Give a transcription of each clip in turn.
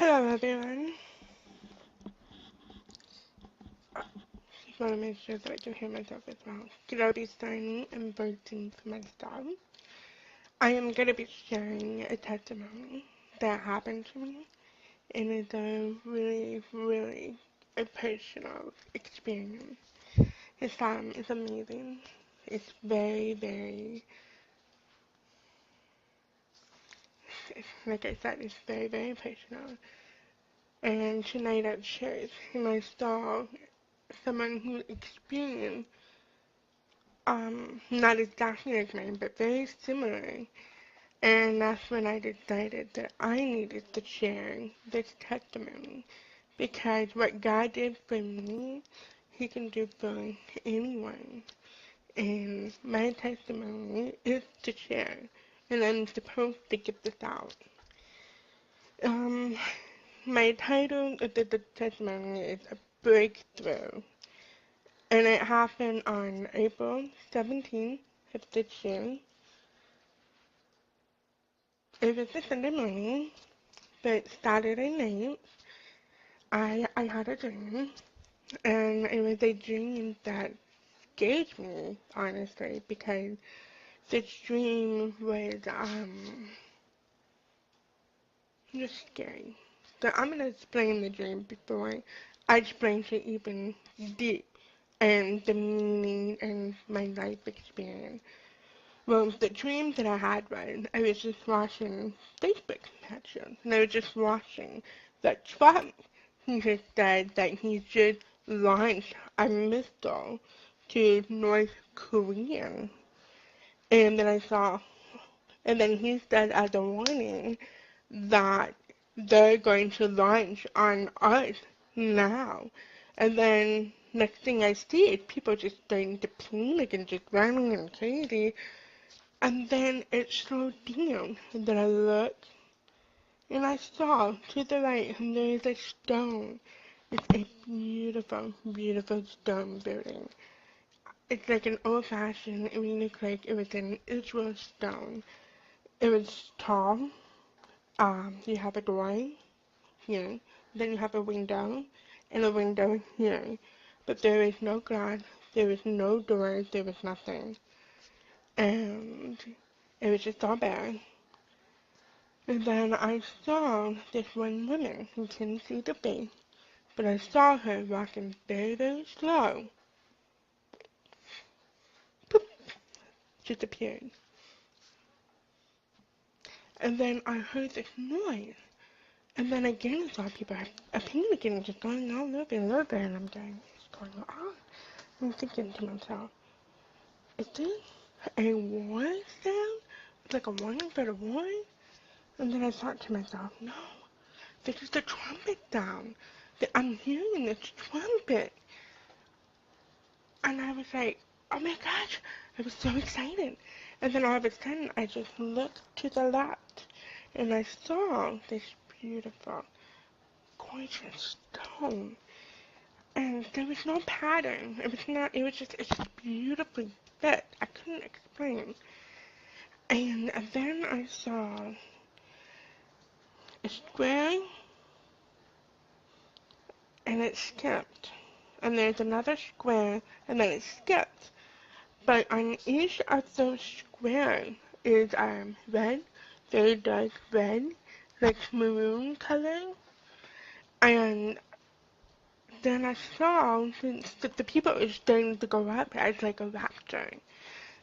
Hello everyone. Just want to make sure that I can hear myself as well. Today I'll be starting and voting for myself. I am going to be sharing a testimony that happened to me, and it's a really a personal experience. It's amazing. It's like I said, it's very personal. And tonight at church, and I saw someone who experienced not exactly like mine, but very similar. And that's when I decided that I needed to share this testimony because what God did for me, He can do for anyone. And my testimony is to share, and I'm supposed to get this out. Um, my title of the testimony is A Breakthrough, and it happened on April 17th of this year. It was a Sunday morning, but Saturday night, I had a dream, and it was a dream that scared me, honestly, because the dream was, just scary. So I'm gonna explain the dream before I explain it even deep and the meaning and my life experience. Well, the dream that I had was I was just watching Facebook matches, and I was just watching that Trump, he just said that he just launched a missile to North Korea. And then and then he said as a warning that they're going to launch on us now. And then next thing I see is people just starting to panic and just running and crazy. And then it slowed down, and then I looked, and I saw to the right, and there is a stone. It's a beautiful stone building. It's like an old-fashioned, it would look like it was an Israel stone. It was tall. You have a door here, then you have a window, and a window here. But there is no glass, there is no doors, there was nothing. And it was just all bare. And then I saw this one woman who couldn't see the face, but I saw her walking very slow. Poop, just appeared. And then I heard this noise. And then again I saw people panicking and just going all over and over, and I'm going, what's going on? I'm thinking to myself, is this a warning sound? Like a warning for the war? And then I thought to myself, no, this is the trumpet sound. I'm hearing this trumpet. And I was like, oh my gosh, I was so excited. And then all of a sudden, I just looked to the left, and I saw this beautiful, gorgeous stone. And there was no pattern. It's just beautifully fit. I couldn't explain. And then I saw a square, and it skipped. And there's another square, and then it skipped. But on each of those squares is red, very dark red, like maroon color. And then I saw that the people were starting to go up as like a raptor.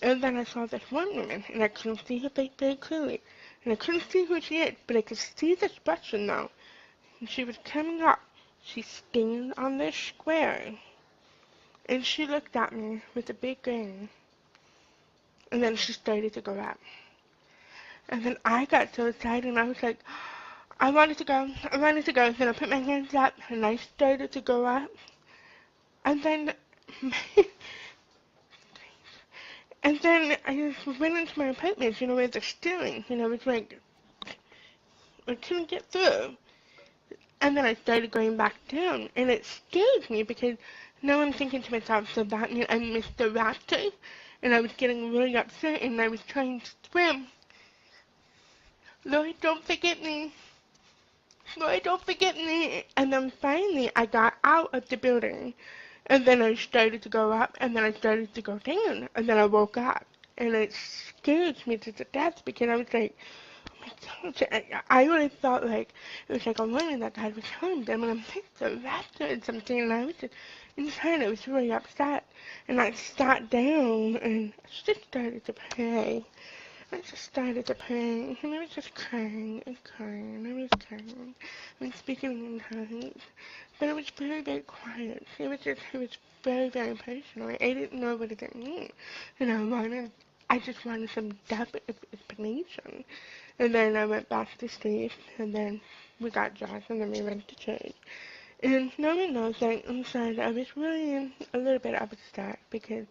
And then I saw this one woman, and I couldn't see her face very clearly. And I couldn't see who she is, but I could see the expression now. And she was coming up. She stood on this square, and she looked at me with a big grin. And then she started to go up. And then I got so excited, and I was like, I wanted to go, I wanted to go. Then I put my hands up, and I started to go up. And then, and then I just went into my apartment, with the steering, it's like, I couldn't get through. And then I started going back down, and it scared me because now I'm thinking to myself, so that means I missed the raptor, and I was getting really upset, and I was trying to swim. Lord, don't forget me. Lord, don't forget me. And then finally, I got out of the building. And then I started to go up, and then I started to go down. And then I woke up. And it scared me to the death because I was like, oh my gosh. I really felt like it was like a warning that God was telling them. And I'm like, the rapture and something. And I was just inside, I was really upset. And I sat down and just started to pray. I just started to pray, and I was just crying and crying, and I was crying, and speaking in tongues. But it was very, very quiet. It was very, very personal. I didn't know what it meant. And I just wanted some depth of explanation. And then I went back to sleep, and then we got dressed, and then we went to church. And no one knows that inside I was really a little bit upset because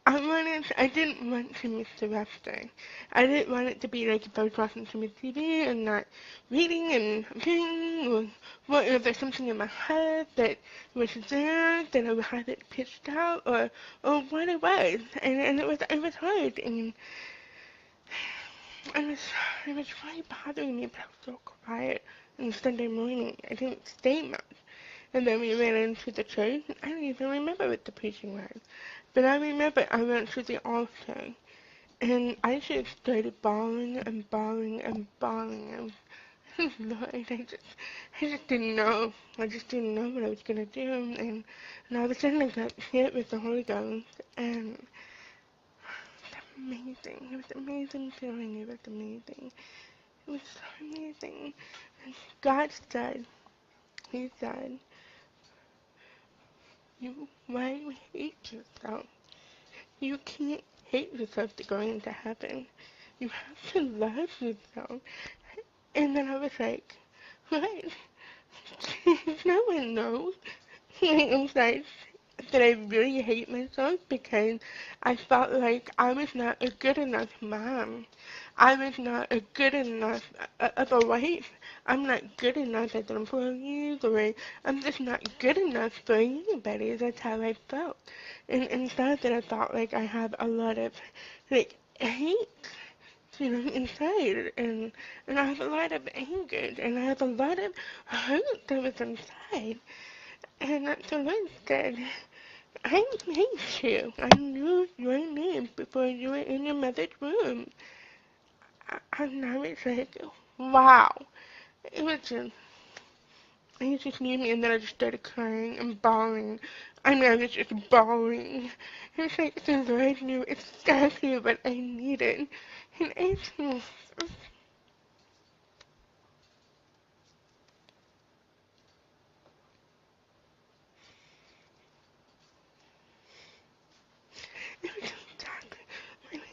I didn't want to miss the wrestling. I didn't want it to be like if I was watching some TV and not reading and reading, or what if there's something in my head that was there that I would have it pitched out, or what it was. And it was hard, and it was, it was really bothering me, but I was so quiet on Sunday morning. I didn't say much. And then we went into the church, and I don't even remember what the preaching was. But I remember I went to the altar, and I just started bawling and bawling and bawling. And Lord, I just didn't know. I just didn't know what I was going to do. And all of a sudden I got hit with the Holy Ghost, and it was amazing. It was an amazing feeling. It was amazing. It was so amazing. And God said, He said, why you hate yourself? You can't hate yourself to go into heaven. You have to love yourself. And then I was like, what? No one knows. I'm sorry that I really hate myself because I felt like I was not a good enough mom. I was not a good enough of a wife. I'm not good enough as an employee, or I'm just not good enough for anybody. That's how I felt. And instead that I felt like I have a lot of like hate, inside, and I have a lot of anger, and I have a lot of hurt that was inside. And that's the Lord said, I made you. I knew your name before you were in your mother's womb. And I was like, wow. It was just, he just knew me, and then I just started crying and bawling. I mean, I was just bawling. It was like the Lord knew exactly what I needed. And I just, it was exactly what I needed.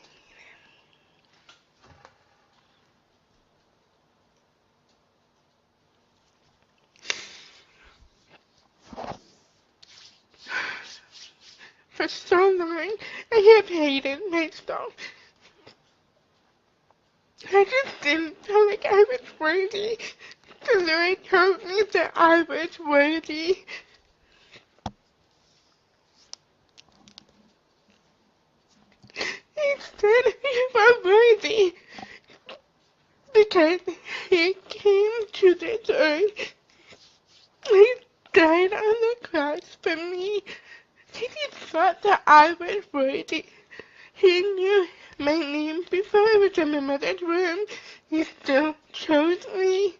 For so long, I have hated myself. I just didn't feel like I was worthy. The Lord told me that I was worthy. He said you are worthy because He came to this earth. He died on the cross for me. He thought that I was worthy. He knew my name before I was in my mother's womb. He still chose me.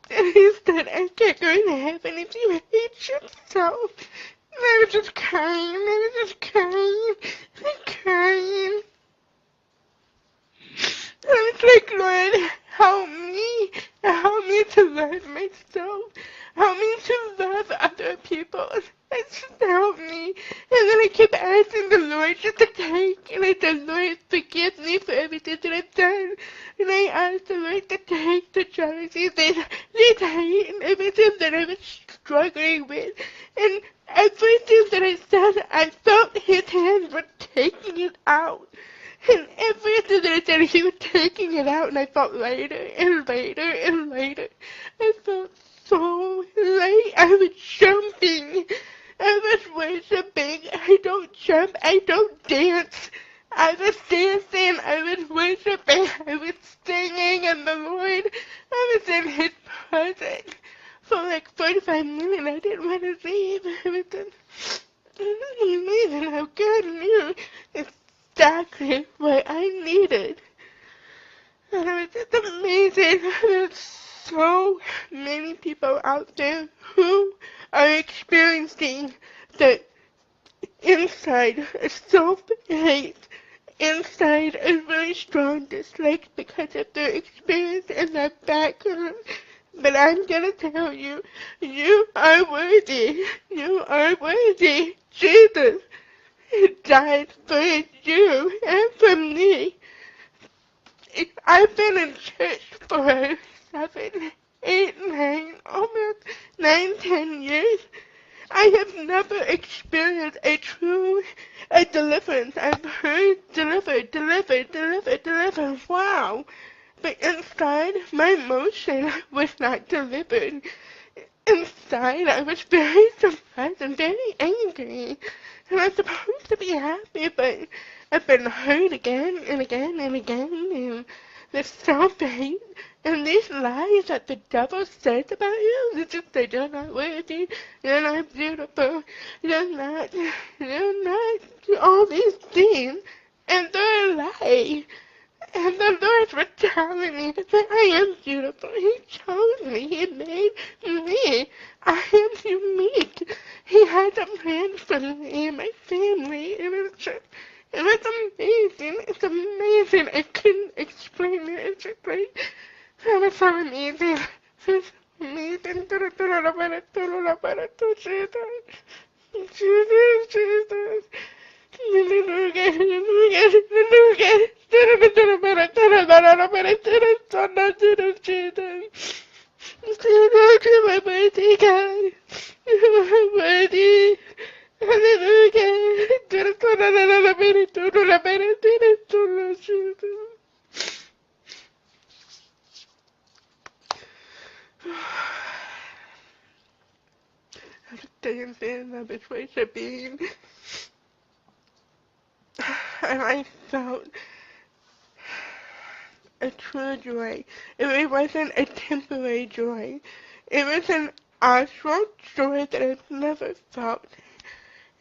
And he said, I can't go to heaven if you hate yourself. And I was just crying, and I was just crying, and crying. And I was like, Lord, help me to love myself. Help me to love other people. Just help me. And then I kept asking the Lord just to take. And I said, Lord, forgive me for everything that I've done. And I asked the Lord to take the jealousy, this hate, and everything that I was struggling with. And everything that I said, I felt His hands were taking it out. And everything that I said, He was taking it out. And I felt lighter and lighter and lighter. I felt so light. I was jumping. I was worshiping. I don't jump. I don't dance. I was dancing. I was worshiping. I was singing. And the Lord, I was in His cousin for like 45 minutes. I didn't want to leave. It was amazing how God knew exactly what I needed. And it was just amazing. There's so many people out there who are experiencing the inside self-hate, inside a very strong dislike because of their experience and their background. But I'm gonna tell you, you are worthy. You are worthy. Jesus died for you and for me. I've been in church for 7, 8, 9, almost 9, 10 years. I have never experienced a deliverance. I've heard deliver. Wow. But inside, my emotion was not delivered. Inside, I was very surprised and very angry. And I'm supposed to be happy, but I've been hurt again and again and again. And the self-hate and these lies that the devil says about you. They just say, you're not worthy, you're not beautiful, you're not all these things. And they're a lie. And the Lord was telling me that I am beautiful. He chose me. He made me. I am unique. He had a plan for me and my family. It was amazing. It's amazing. I couldn't explain it. It's just like, it was so amazing. It's amazing. Jesus. I was worshiping, and I felt a true joy. It wasn't a temporary joy. It was an actual joy that I've never felt.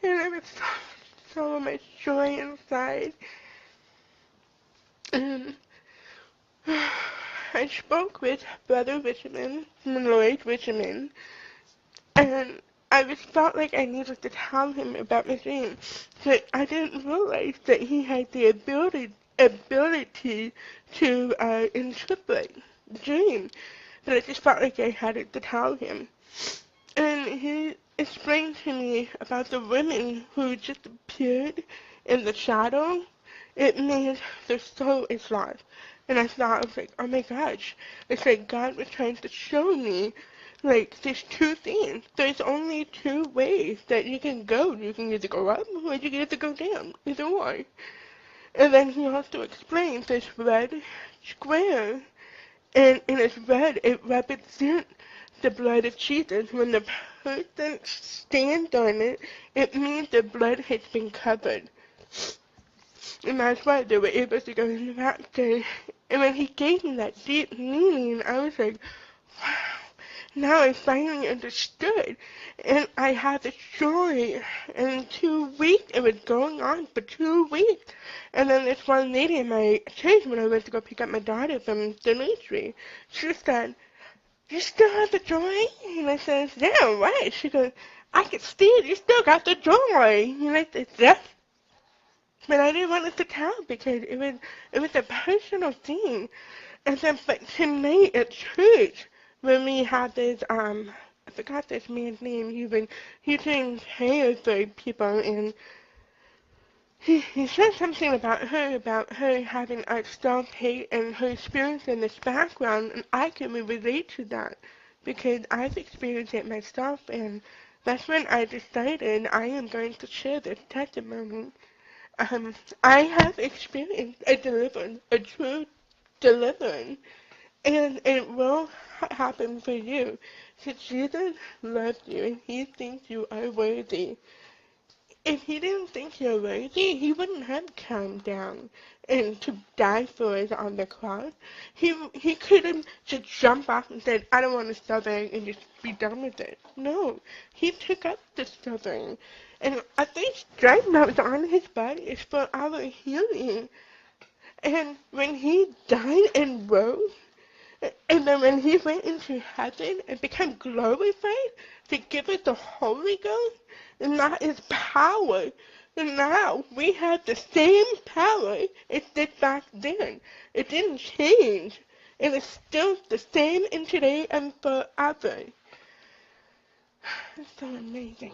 And there was so much joy inside. And I spoke with Brother Richmond, Lloyd Richmond, and I just felt like I needed to tell him about my dream. But I didn't realize that he had the ability to interpret the dream. But I just felt like I had to tell him. And he explained to me about the women who just appeared in the shadow. It means their soul is lost. And I was like, oh my gosh. It's like God was trying to show me, like, there's two things. There's only two ways that you can go. You can either go up or you can either go down. Either or. And then he also explains this red square. And in its red, it represents the blood of Jesus. When the person stands on it, it means the blood has been covered. And that's why they were able to go in the rapture. And when he gave me that deep meaning, I was like, wow, now I finally understood. And I had the joy. And in 2 weeks, it was going on for 2 weeks. And then this one lady in my church, when I went to go pick up my daughter from the nursery, she said, you still have the joy? And I said, yeah, right. She goes, I can see it. You still got the joy. And I said, yeah. But I didn't want it to count because it was a personal thing. And then, but tonight at church, when we had this, I forgot this man's name. He didn't care for people, and he said something about her having a self-hate and her experiencing this background, and I can relate to that because I've experienced it myself, and that's when I decided I am going to share this testimony. I have experienced a deliverance, a true deliverance, and it will happen for you. So Jesus loves you, and He thinks you are worthy. if he didn't think you're worthy, he wouldn't have come down and to die for us on the cross. He could have just jumped off and said, I don't want to suffer and just be done with it. No, he took up the suffering. And I think stripe that was on his body is for our healing. And when he died and rose, and then when he went into heaven and became glorified to give us the Holy Ghost, and that is power. And now we have the same power it did back then. It didn't change. And it's still the same in today and forever. It's so amazing.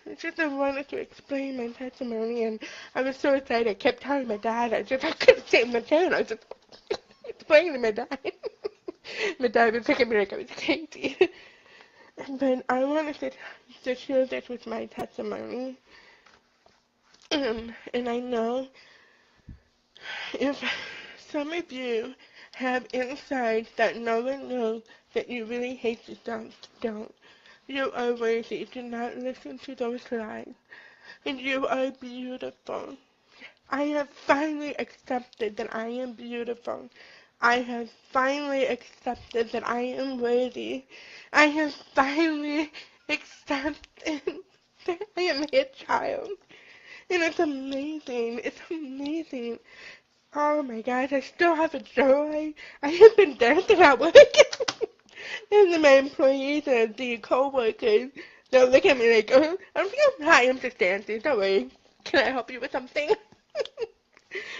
It's just I wanted to explain my testimony, and I was so excited. I kept telling my dad. I couldn't sit in the chair, and I was just explaining to my dad. My dad was taking me like I was crazy. But I wanted to share this with my testimony. And I know if some of you have insights that no one knows that you really hate yourself, don't. You are worthy. Do not listen to those lies. And you are beautiful. I have finally accepted that I am beautiful. I have finally accepted that I am worthy. I have finally accepted that I am a child. And it's amazing. It's amazing. Oh my gosh, I still have a joy. I have been dancing at work. And then my employees and the co-workers, they'll look at me like, I'm feeling hi, I'm just dancing. Don't worry. Can I help you with something?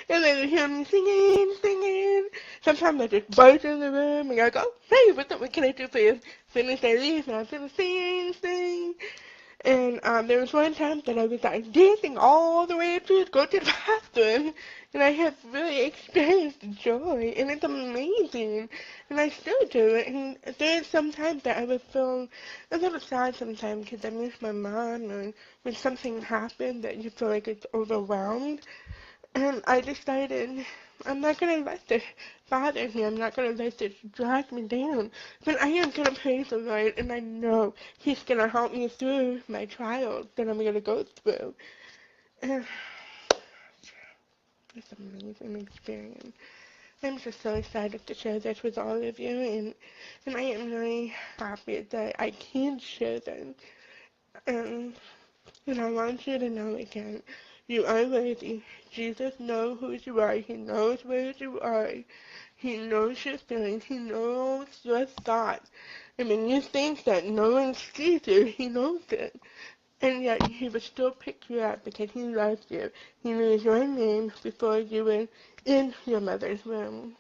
And then they hear me singing, singing. Sometimes I just burst in the room and I go, hey, what can I do for you? Finish they leave and I'm gonna sing. And there was one time that I was like dancing all the way to go to the bathroom, and I have really experienced joy, and it's amazing, and I still do it. And there's sometimes that I would feel a little sad sometimes because I miss my mom, or when something happened that you feel like it's overwhelmed. And I decided I'm not going to let this bother me. I'm not going to let this drag me down. But I am going to praise the Lord, and I know He's going to help me through my trials that I'm going to go through. And it's an amazing experience. I'm just so excited to share this with all of you, and I am really happy that I can share them. And I want you to know again, you are worthy. Jesus knows who you are. He knows where you are. He knows your feelings. He knows your thoughts. And when you think that no one sees you, He knows it. And yet He will still pick you up because He loves you. He knew your name before you were in your mother's womb.